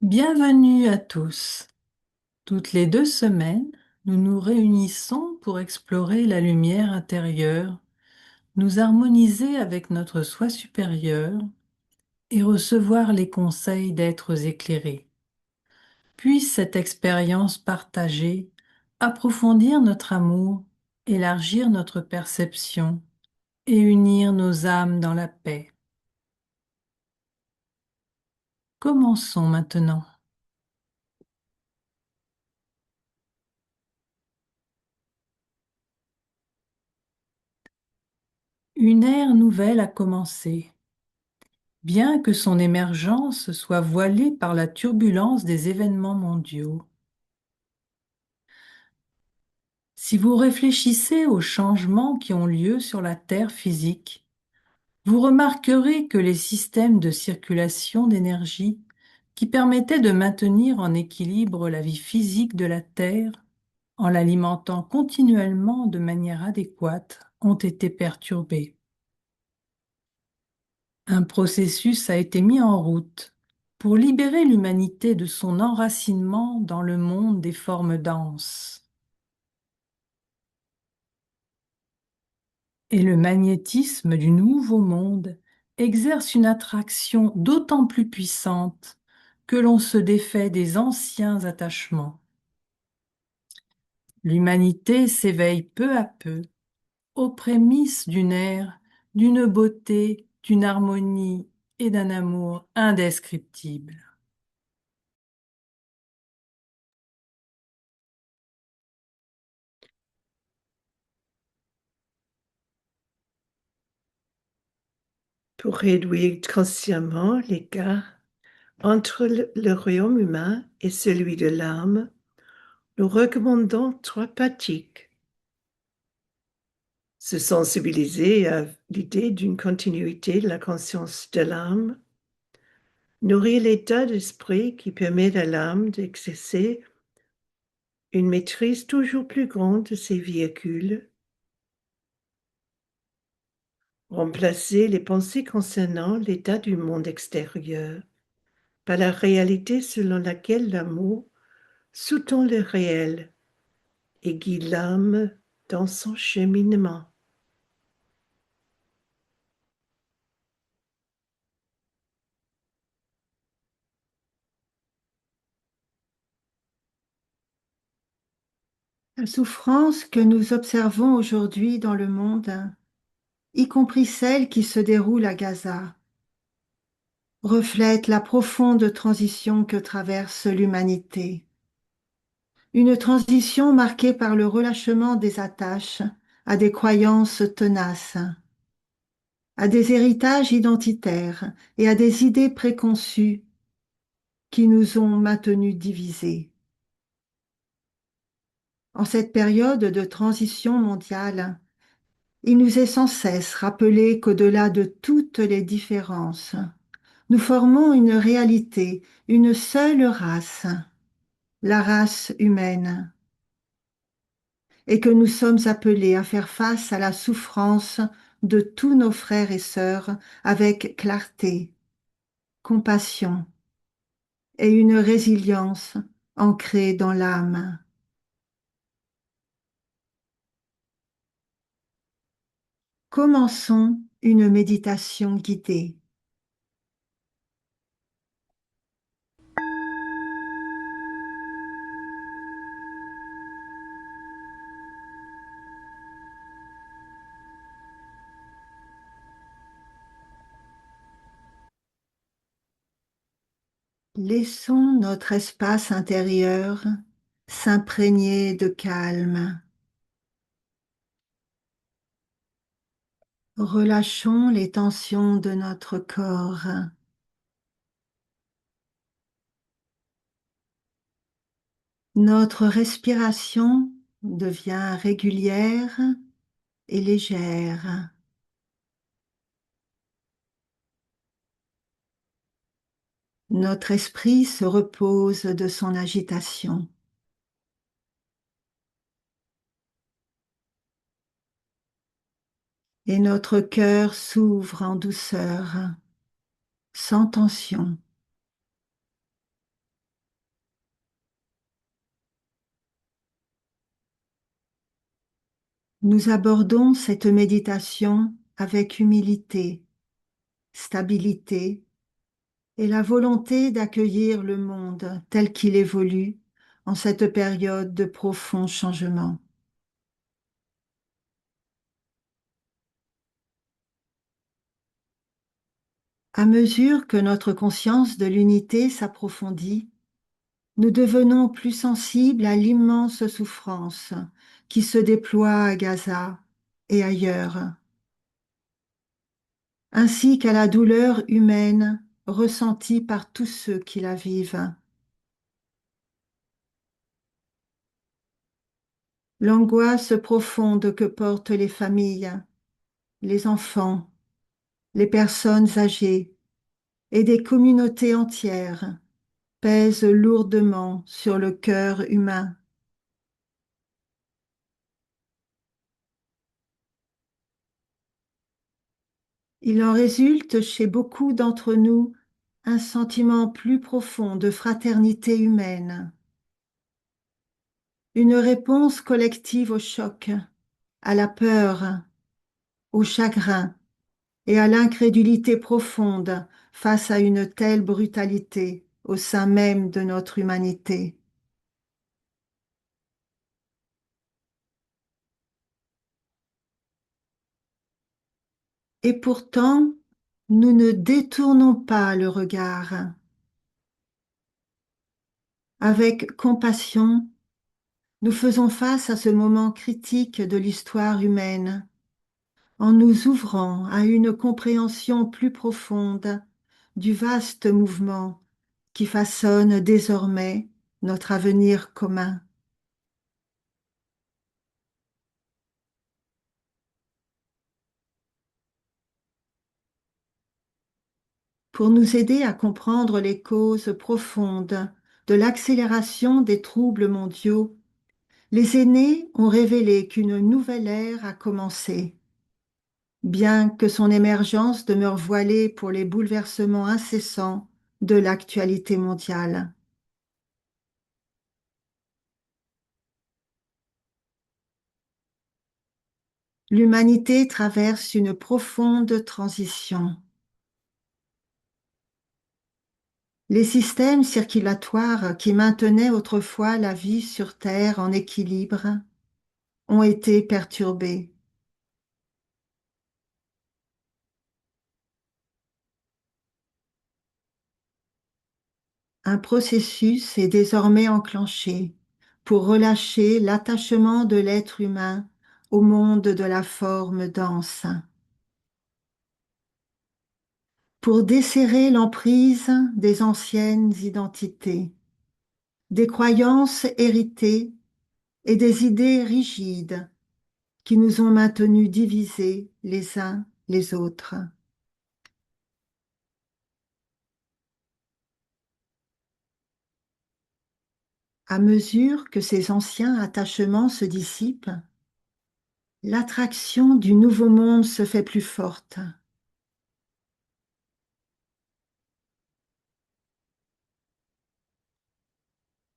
Bienvenue à tous. Toutes les 2 semaines, nous nous réunissons pour explorer la lumière intérieure, nous harmoniser avec notre soi supérieur et recevoir les conseils d'êtres éclairés. Puisse cette expérience partagée approfondir notre amour, élargir notre perception et unir nos âmes dans la paix. Commençons maintenant. Une ère nouvelle a commencé. Bien que son émergence soit voilée par la turbulence des événements mondiaux. Si vous réfléchissez aux changements qui ont lieu sur la Terre physique, vous remarquerez que les systèmes de circulation d'énergie qui permettaient de maintenir en équilibre la vie physique de la Terre en l'alimentant continuellement de manière adéquate ont été perturbés. Un processus a été mis en route pour libérer l'humanité de son enracinement dans le monde des formes denses. Et le magnétisme du nouveau monde exerce une attraction d'autant plus puissante que l'on se défait des anciens attachements. L'humanité s'éveille peu à peu aux prémices d'une ère, d'une beauté, d'une harmonie et d'un amour indescriptibles. Pour réduire consciemment l'écart entre le royaume humain et celui de l'âme, nous recommandons trois pratiques. Se sensibiliser à l'idée d'une continuité de la conscience de l'âme, nourrir l'état d'esprit qui permet à l'âme d'exercer une maîtrise toujours plus grande de ses véhicules, remplacer les pensées concernant l'état du monde extérieur par la réalité selon laquelle l'amour sous-tend le réel et guide l'âme dans son cheminement. La souffrance que nous observons aujourd'hui dans le monde, y compris celle qui se déroule à Gaza, reflète la profonde transition que traverse l'humanité. Une transition marquée par le relâchement des attaches à des croyances tenaces, à des héritages identitaires et à des idées préconçues qui nous ont maintenus divisés. En cette période de transition mondiale, il nous est sans cesse rappelé qu'au-delà de toutes les différences, nous formons une réalité, une seule race, la race humaine, et que nous sommes appelés à faire face à la souffrance de tous nos frères et sœurs avec clarté, compassion et une résilience ancrée dans l'âme. Commençons une méditation guidée. Laissons notre espace intérieur s'imprégner de calme. Relâchons les tensions de notre corps. Notre respiration devient régulière et légère. Notre esprit se repose de son agitation. Et notre cœur s'ouvre en douceur, sans tension. Nous abordons cette méditation avec humilité, stabilité et la volonté d'accueillir le monde tel qu'il évolue en cette période de profond changement. À mesure que notre conscience de l'unité s'approfondit, nous devenons plus sensibles à l'immense souffrance qui se déploie à Gaza et ailleurs, ainsi qu'à la douleur humaine ressentie par tous ceux qui la vivent. L'angoisse profonde que portent les familles, les enfants, les personnes âgées et des communautés entières pèse lourdement sur le cœur humain. Il en résulte chez beaucoup d'entre nous un sentiment plus profond de fraternité humaine, une réponse collective au choc, à la peur, au chagrin et à l'incrédulité profonde face à une telle brutalité au sein même de notre humanité. Et pourtant, nous ne détournons pas le regard. Avec compassion, nous faisons face à ce moment critique de l'histoire humaine en nous ouvrant à une compréhension plus profonde du vaste mouvement qui façonne désormais notre avenir commun. Pour nous aider à comprendre les causes profondes de l'accélération des troubles mondiaux, les aînés ont révélé qu'une nouvelle ère a commencé. Bien que son émergence demeure voilée pour les bouleversements incessants de l'actualité mondiale. L'humanité traverse une profonde transition. Les systèmes circulatoires qui maintenaient autrefois la vie sur Terre en équilibre ont été perturbés. Un processus est désormais enclenché pour relâcher l'attachement de l'être humain au monde de la forme dense, pour desserrer l'emprise des anciennes identités, des croyances héritées et des idées rigides qui nous ont maintenus divisés les uns les autres. À mesure que ces anciens attachements se dissipent, l'attraction du nouveau monde se fait plus forte.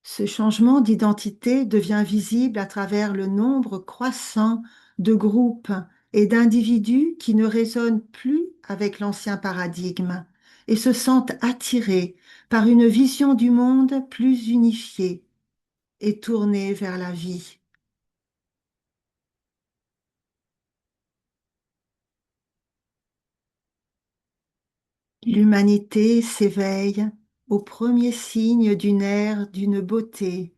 Ce changement d'identité devient visible à travers le nombre croissant de groupes et d'individus qui ne résonnent plus avec l'ancien paradigme et se sentent attirés par une vision du monde plus unifiée et tournée vers la vie. L'humanité s'éveille aux premiers signes d'une ère d'une beauté,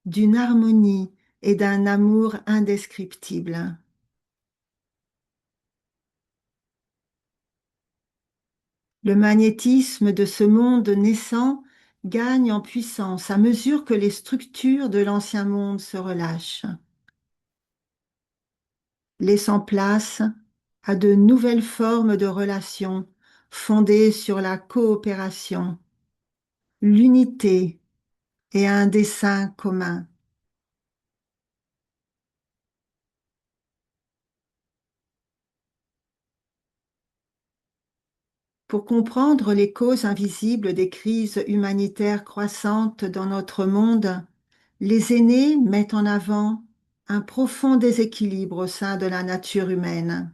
d'une harmonie et d'un amour indescriptible. Le magnétisme de ce monde naissant gagne en puissance à mesure que les structures de l'ancien monde se relâchent, laissant place à de nouvelles formes de relations fondées sur la coopération, l'unité et un dessein commun. Pour comprendre les causes invisibles des crises humanitaires croissantes dans notre monde, les aînés mettent en avant un profond déséquilibre au sein de la nature humaine,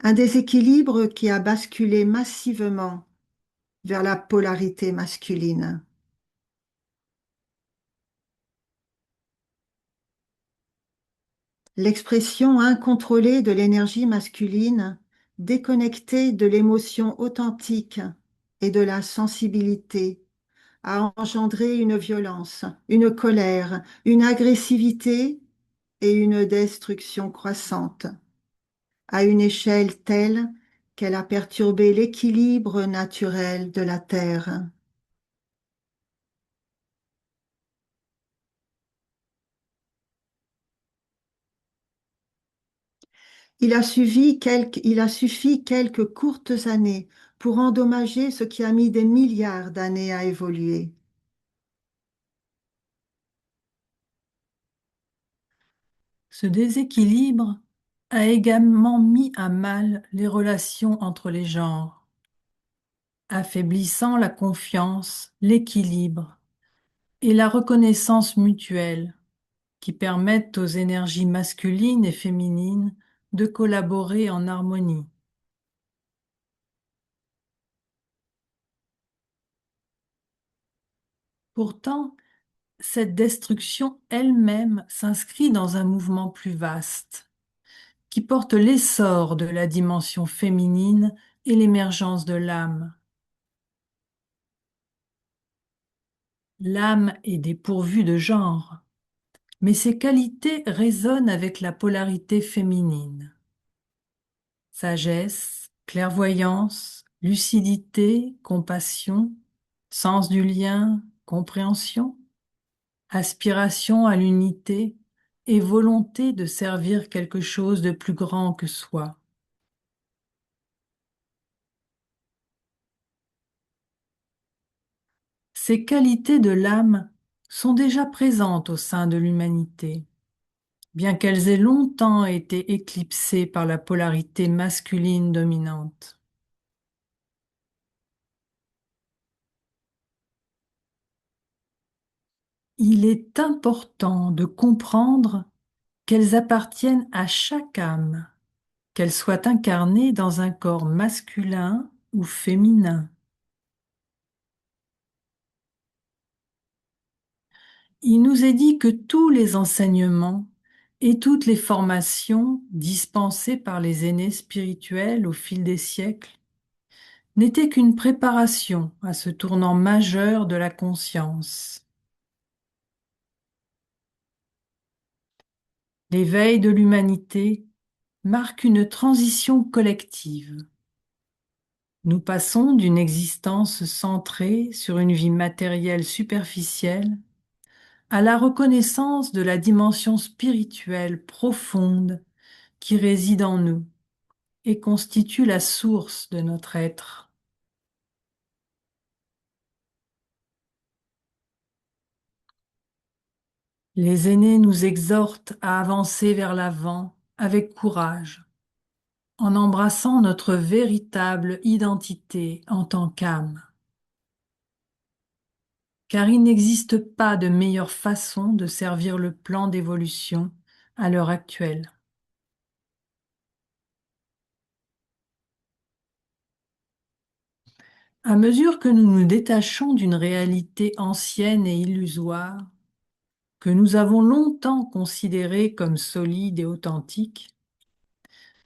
un déséquilibre qui a basculé massivement vers la polarité masculine. L'expression incontrôlée de l'énergie masculine, déconnectée de l'émotion authentique et de la sensibilité, a engendré une violence, une colère, une agressivité et une destruction croissante, à une échelle telle qu'elle a perturbé l'équilibre naturel de la Terre. Il a suffi quelques courtes années pour endommager ce qui a mis des milliards d'années à évoluer. Ce déséquilibre a également mis à mal les relations entre les genres, affaiblissant la confiance, l'équilibre et la reconnaissance mutuelle qui permettent aux énergies masculines et féminines de collaborer en harmonie. Pourtant, cette destruction elle-même s'inscrit dans un mouvement plus vaste, qui porte l'essor de la dimension féminine et l'émergence de l'âme. L'âme est dépourvue de genre, mais ses qualités résonnent avec la polarité féminine. Sagesse, clairvoyance, lucidité, compassion, sens du lien, compréhension, aspiration à l'unité et volonté de servir quelque chose de plus grand que soi. Ces qualités de l'âme sont déjà présentes au sein de l'humanité, bien qu'elles aient longtemps été éclipsées par la polarité masculine dominante. Il est important de comprendre qu'elles appartiennent à chaque âme, qu'elle soit incarnée dans un corps masculin ou féminin. Il nous est dit que tous les enseignements et toutes les formations dispensées par les aînés spirituels au fil des siècles n'étaient qu'une préparation à ce tournant majeur de la conscience. L'éveil de l'humanité marque une transition collective. Nous passons d'une existence centrée sur une vie matérielle superficielle à la reconnaissance de la dimension spirituelle profonde qui réside en nous et constitue la source de notre être. Les aînés nous exhortent à avancer vers l'avant avec courage, en embrassant notre véritable identité en tant qu'âme. Car il n'existe pas de meilleure façon de servir le plan d'évolution à l'heure actuelle. À mesure que nous nous détachons d'une réalité ancienne et illusoire, que nous avons longtemps considérée comme solide et authentique,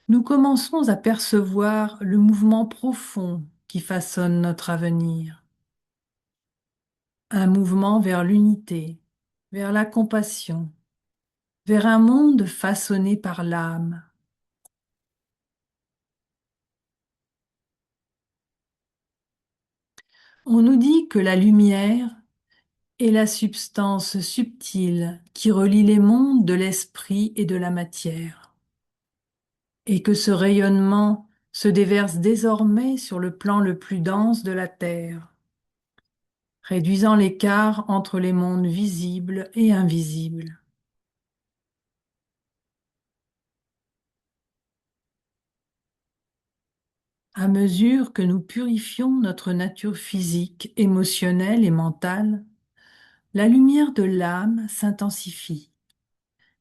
nous commençons à percevoir le mouvement profond qui façonne notre avenir. Un mouvement vers l'unité, vers la compassion, vers un monde façonné par l'âme. On nous dit que la lumière est la substance subtile qui relie les mondes de l'esprit et de la matière, et que ce rayonnement se déverse désormais sur le plan le plus dense de la Terre, réduisant l'écart entre les mondes visibles et invisibles. À mesure que nous purifions notre nature physique, émotionnelle et mentale, la lumière de l'âme s'intensifie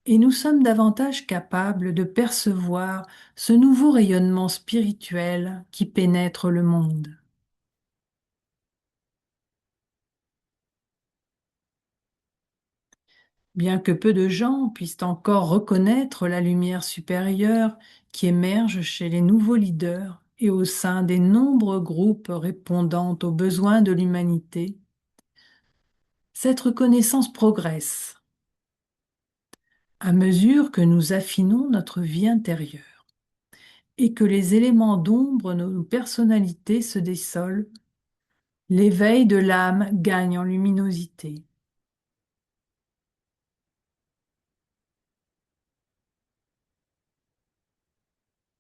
et nous sommes davantage capables de percevoir ce nouveau rayonnement spirituel qui pénètre le monde. Bien que peu de gens puissent encore reconnaître la lumière supérieure qui émerge chez les nouveaux leaders et au sein des nombreux groupes répondant aux besoins de l'humanité, cette reconnaissance progresse à mesure que nous affinons notre vie intérieure et que les éléments d'ombre de nos personnalités se dissolvent. L'éveil de l'âme gagne en luminosité.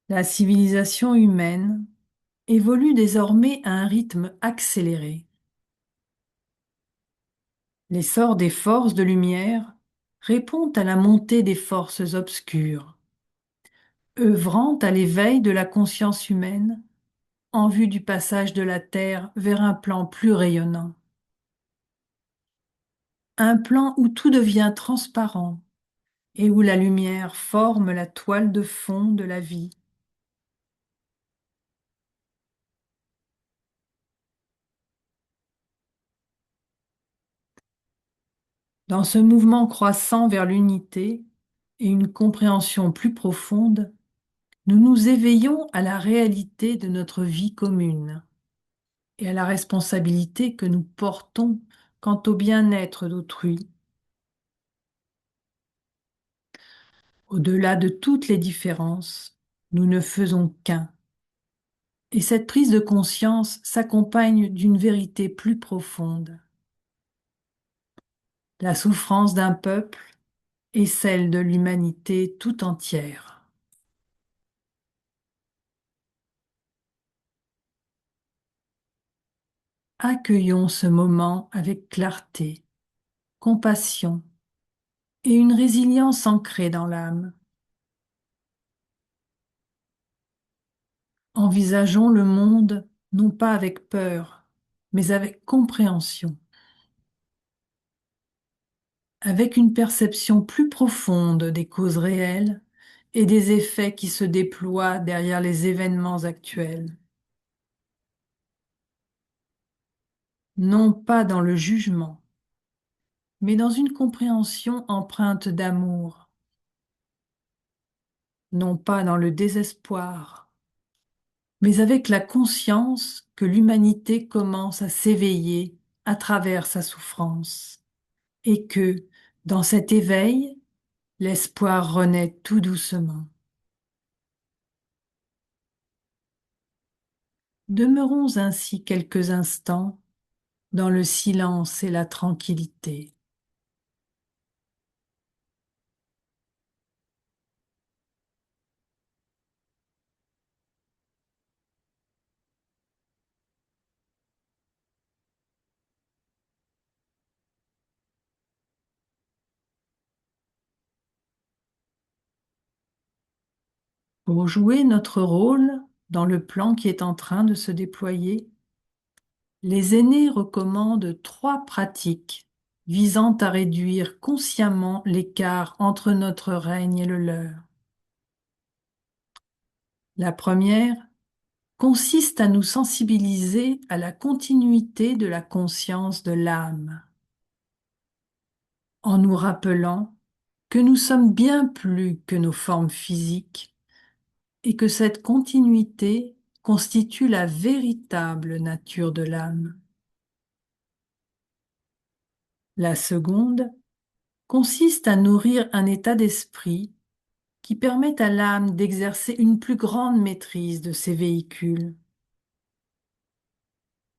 La civilisation humaine évolue désormais à un rythme accéléré. L'essor des forces de lumière répond à la montée des forces obscures, œuvrant à l'éveil de la conscience humaine en vue du passage de la Terre vers un plan plus rayonnant. Un plan où tout devient transparent et où la lumière forme la toile de fond de la vie. Dans ce mouvement croissant vers l'unité et une compréhension plus profonde, nous nous éveillons à la réalité de notre vie commune et à la responsabilité que nous portons quant au bien-être d'autrui. Au-delà de toutes les différences, nous ne faisons qu'un. Et cette prise de conscience s'accompagne d'une vérité plus profonde. La souffrance d'un peuple est celle de l'humanité tout entière. Accueillons ce moment avec clarté, compassion et une résilience ancrée dans l'âme. Envisageons le monde non pas avec peur, mais avec compréhension, avec une perception plus profonde des causes réelles et des effets qui se déploient derrière les événements actuels. Non pas dans le jugement, mais dans une compréhension empreinte d'amour, non pas dans le désespoir, mais avec la conscience que l'humanité commence à s'éveiller à travers sa souffrance et que, dans cet éveil, l'espoir renaît tout doucement. Demeurons ainsi quelques instants dans le silence et la tranquillité. Pour jouer notre rôle dans le plan qui est en train de se déployer, les aînés recommandent 3 pratiques visant à réduire consciemment l'écart entre notre règne et le leur. La première consiste à nous sensibiliser à la continuité de la conscience de l'âme, en nous rappelant que nous sommes bien plus que nos formes physiques et que cette continuité constitue la véritable nature de l'âme. La seconde consiste à nourrir un état d'esprit qui permet à l'âme d'exercer une plus grande maîtrise de ses véhicules,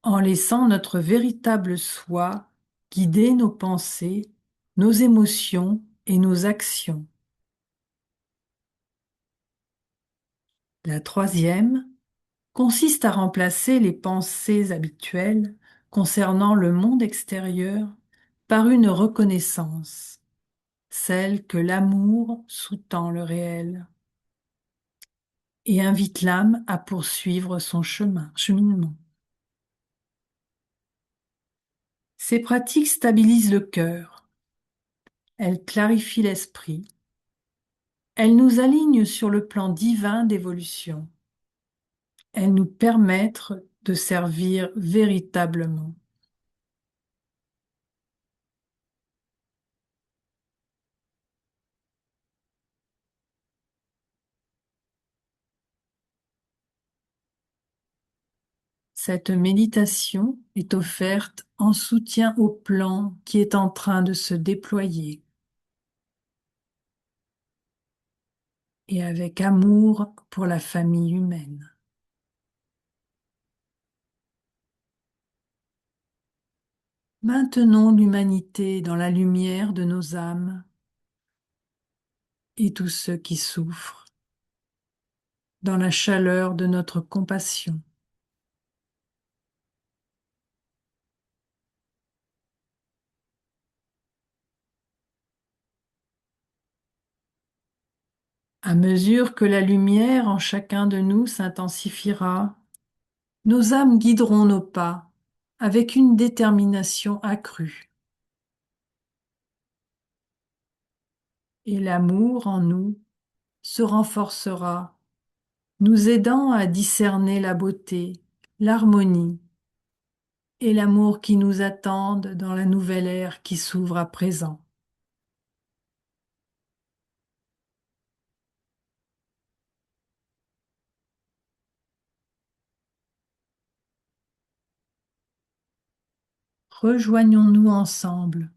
en laissant notre véritable soi guider nos pensées, nos émotions et nos actions. La troisième consiste à remplacer les pensées habituelles concernant le monde extérieur par une reconnaissance, celle que l'amour sous-tend le réel, et invite l'âme à poursuivre son cheminement. Ces pratiques stabilisent le cœur, elles clarifient l'esprit Elles nous alignent sur le plan divin d'évolution. Elles nous permettent de servir véritablement. Cette méditation est offerte en soutien au plan qui est en train de se déployer et avec amour pour la famille humaine. Maintenons l'humanité dans la lumière de nos âmes et tous ceux qui souffrent, dans la chaleur de notre compassion. À mesure que la lumière en chacun de nous s'intensifiera, nos âmes guideront nos pas avec une détermination accrue. Et l'amour en nous se renforcera, nous aidant à discerner la beauté, l'harmonie et l'amour qui nous attendent dans la nouvelle ère qui s'ouvre à présent. Rejoignons-nous ensemble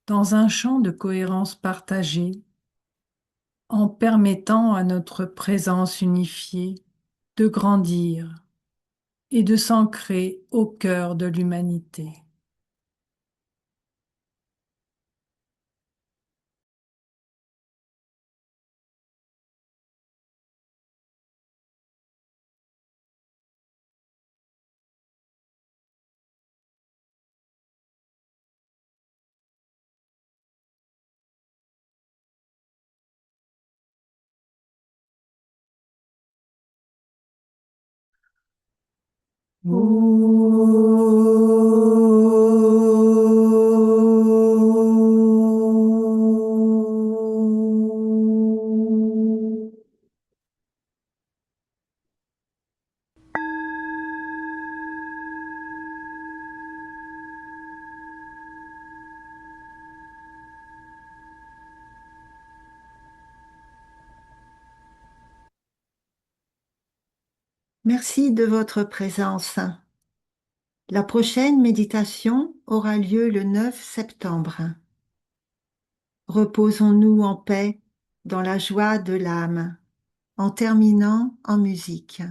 dans un champ de cohérence partagée en permettant à notre présence unifiée de grandir et de s'ancrer au cœur de l'humanité. Merci de votre présence. La prochaine méditation aura lieu le 9 septembre. Reposons-nous en paix dans la joie de l'âme, en terminant en musique.